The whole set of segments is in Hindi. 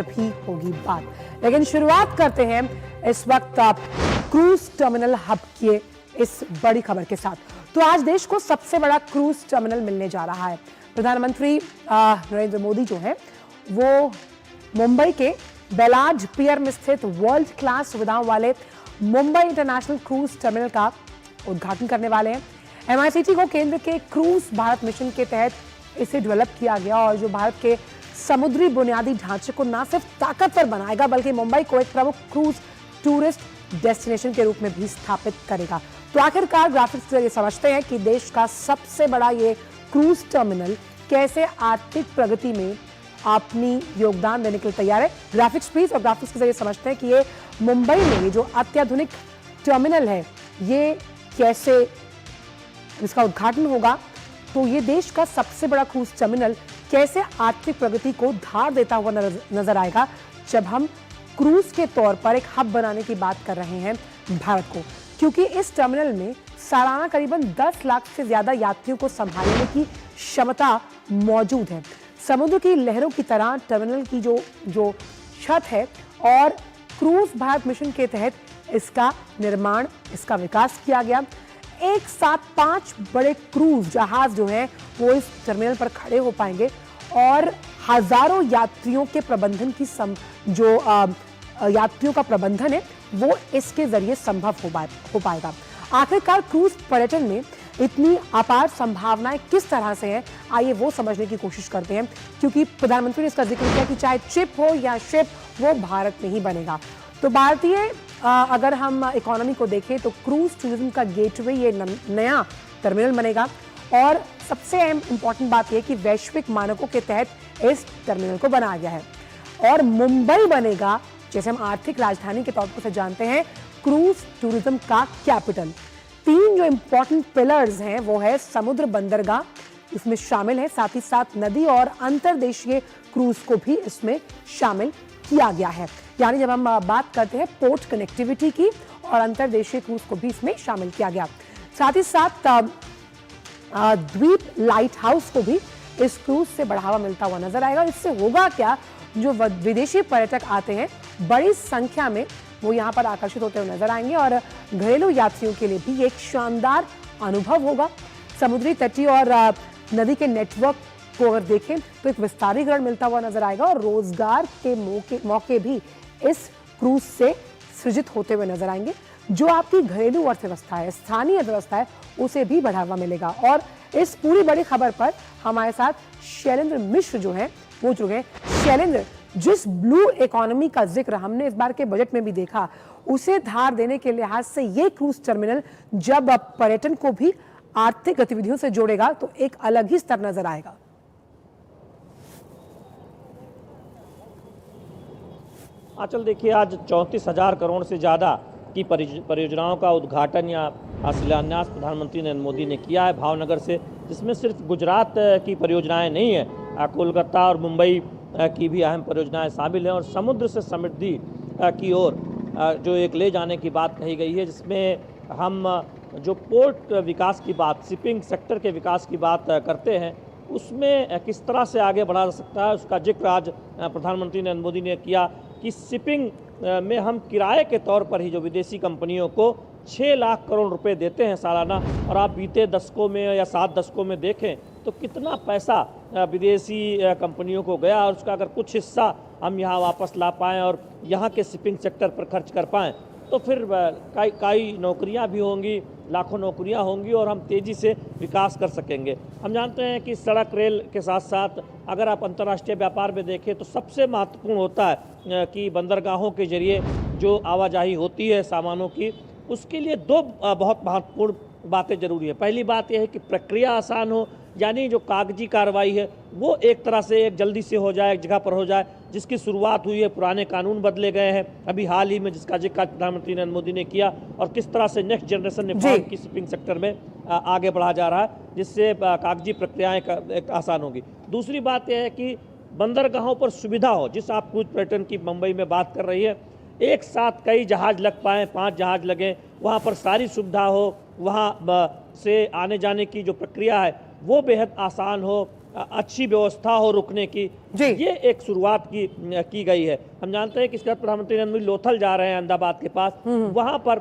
भी होगी बात। लेकिन शुरुआत करते हैं इस वक्त क्रूज टर्मिनल हब की इस बड़ी खबर के साथ। तो आज देश को सबसे बड़ा क्रूज टर्मिनल मिलने जा रहा है। प्रधानमंत्री नरेंद्र मोदी जो है वो मुंबई के बेलाज पियर में स्थित वर्ल्ड क्लास सुविधाओं वाले मुंबई इंटरनेशनल क्रूज टर्मिनल का उद्घाटन करने वाले हैं। MICT को केंद्र के क्रूज भारत मिशन के तहत इसे डेवलप किया गया और जो भारत के समुद्री बुनियादी ढांचे को न सिर्फ ताकतवर बनाएगा बल्कि मुंबई को एक प्रमुख क्रूज टूरिस्ट डेस्टिनेशन के रूप में भी स्थापित करेगा। तो आखिरकार ग्राफिक्स से ये समझते हैं कि देश का सबसे बड़ा ये क्रूज टर्मिनल कैसे आर्थिक प्रगति में अपनी योगदान देने के लिए तैयार है। Graphics please. और ग्राफिक्स के जरिए समझते हैं कि ये मुंबई में ये जो अत्याधुनिक टर्मिनल है ये कैसे इसका उद्घाटन होगा। तो ये देश का सबसे बड़ा क्रूज टर्मिनल कैसे आर्थिक प्रगति को धार देता हुआ नजर आएगा जब हम क्रूज के तौर पर एक हब बनाने की बात कर रहे हैं भारत को, क्योंकि इस टर्मिनल में सालाना करीबन 10 लाख से ज्यादा यात्रियों को संभालने की क्षमता मौजूद है। समुद्र की लहरों की तरह टर्मिनल की जो छत है और क्रूज भारत मिशन के तहत इसका निर्माण, इसका विकास किया गया। एक साथ 5 बड़े क्रूज जहाज जो हैं वो इस टर्मिनल पर खड़े हो पाएंगे और हजारों यात्रियों के प्रबंधन की यात्रियों का प्रबंधन है वो इसके जरिए संभव हो पाएगा। आखिरकार क्रूज पर्यटन में इतनी अपार संभावनाएं किस तरह से हैं, आइए वो समझने की कोशिश करते हैं, क्योंकि प्रधानमंत्री ने इसका जिक्र किया कि चाहे चिप हो या शिप वो भारत में ही बनेगा। तो भारतीय अगर हम इकोनॉमी को देखें तो क्रूज टूरिज्म का गेटवे ये नया टर्मिनल बनेगा और सबसे इंपॉर्टेंट बात यह कि वैश्विक मानकों के तहत इस टर्मिनल को बनाया गया है और मुंबई बनेगा, जैसे हम आर्थिक राजधानी के तौर पर उसे जानते हैं, क्रूज टूरिज्म का कैपिटल। 3 जो इंपॉर्टेंट पिलर्स हैं वो है समुद्र बंदरगाह इसमें शामिल है, साथ ही साथ नदी और अंतरदेशीय क्रूज को भी इसमें शामिल किया गया है। यानी जब हम बात करते हैं पोर्ट कनेक्टिविटी की और अंतरदेशीय क्रूज को भी इसमें शामिल किया गया। साथ ही साथ द्वीप लाइट हाउस को भी इस क्रूज से बढ़ावा मिलता हुआ नजर आएगा। इससे होगा क्या, जो विदेशी पर्यटक आते हैं बड़ी संख्या में वो यहाँ पर आकर्षित होते हुए नजर आएंगे और घरेलू यात्रियों के लिए भी एक शानदार अनुभव होगा। समुद्री तटीय और नदी के नेटवर्क को अगर देखें तो एक विस्तारीकरण मिलता हुआ नजर आएगा और रोजगार के मौके भी इस क्रूज से सृजित होते हुए नजर आएंगे। जो आपकी घरेलू अर्थव्यवस्था है, स्थानीय अर्थव्यवस्था है, उसे भी बढ़ावा मिलेगा। और इस पूरी बड़ी खबर पर हमारे साथ शैलेंद्र मिश्र जो है वो जुड़ गए। शैलेंद्र, जिस ब्लू इकोनॉमी का जिक्र हमने इस बार के बजट में भी देखा, उसे धार देने के लिहाज से ये क्रूज टर्मिनल जब पर्यटन को भी आर्थिक गतिविधियों से जोड़ेगा तो एक अलग ही स्तर नजर आएगा। आंचल, देखिए, आज 34,000 करोड़ से ज़्यादा की परियोजनाओं का उद्घाटन या शिलान्यास प्रधानमंत्री नरेंद्र मोदी ने किया है भावनगर से, जिसमें सिर्फ गुजरात की परियोजनाएं नहीं है, कोलकाता और मुंबई की भी अहम परियोजनाएं शामिल हैं और समुद्र से समृद्धि की ओर जो एक ले जाने की बात कही गई है, जिसमें हम जो पोर्ट विकास की बात, शिपिंग सेक्टर के विकास की बात करते हैं, उसमें किस तरह से आगे बढ़ा जा सकता है, उसका जिक्र आज प्रधानमंत्री नरेंद्र मोदी ने किया कि शिपिंग में हम किराए के तौर पर ही जो विदेशी कंपनियों को 6 लाख करोड़ रुपए देते हैं सालाना, और आप बीते दशकों में या 7 दशकों में देखें तो कितना पैसा विदेशी कंपनियों को गया और उसका अगर कुछ हिस्सा हम यहाँ वापस ला पाएँ और यहाँ के शिपिंग सेक्टर पर खर्च कर पाएँ तो फिर कई नौकरियाँ भी होंगी, लाखों नौकरियाँ होंगी और हम तेज़ी से विकास कर सकेंगे। हम जानते हैं कि सड़क रेल के साथ साथ अगर आप अंतर्राष्ट्रीय व्यापार में देखें तो सबसे महत्वपूर्ण होता है कि बंदरगाहों के जरिए जो आवाजाही होती है सामानों की, उसके लिए 2 बहुत महत्वपूर्ण बातें जरूरी है। पहली बात यह है कि प्रक्रिया आसान हो, यानी जो कागजी कार्रवाई है वो एक तरह से एक जल्दी से हो जाए, एक जगह पर हो जाए, जिसकी शुरुआत हुई है, पुराने कानून बदले गए हैं अभी हाल ही में, जिसका जिक्र प्रधानमंत्री नरेंद्र मोदी ने किया, और किस तरह से नेक्स्ट जनरेशन रिफॉर्म की शिपिंग सेक्टर में आगे बढ़ा जा रहा है, जिससे कागजी प्रक्रियाएं आसान होगी। दूसरी बात यह है कि बंदरगाहों पर सुविधा हो, जिस आप क्रूज पर्यटन की मुंबई में बात कर रही है, एक साथ कई जहाज लग पाएँ, 5 जहाज लगें, वहाँ पर सारी सुविधा हो, वहाँ से आने जाने की जो प्रक्रिया है वो बेहद आसान हो, अच्छी व्यवस्था हो रुकने की, जी। ये एक शुरुआत की गई है। हम जानते हैं कि इसके बाद प्रधानमंत्री नरेंद्र मोदी लोथल जा रहे हैं, अहमदाबाद के पास। वहां पर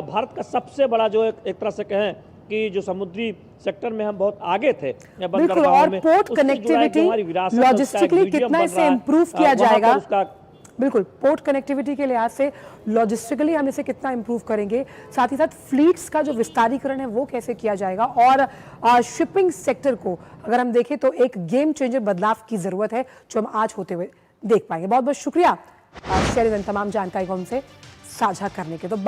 भारत का सबसे बड़ा जो एक तरह से कहें कि जो समुद्री सेक्टर में हम बहुत आगे थे बिल्कुल, और पोर्ट कनेक्टिविटी लॉजिस्टिकली कितना इसे इंप्रूव किया जाएगा। बिल्कुल, पोर्ट कनेक्टिविटी के लिहाज से लॉजिस्टिकली हम इसे कितना इंप्रूव करेंगे, साथ ही साथ फ्लीट्स का जो विस्तारीकरण है वो कैसे किया जाएगा, और शिपिंग सेक्टर को अगर हम देखें तो एक गेम चेंजर बदलाव की जरूरत है जो हम आज होते हुए देख पाएंगे। बहुत बहुत शुक्रिया शेरिन, तमाम जानकारी को हमसे साझा करने के। तो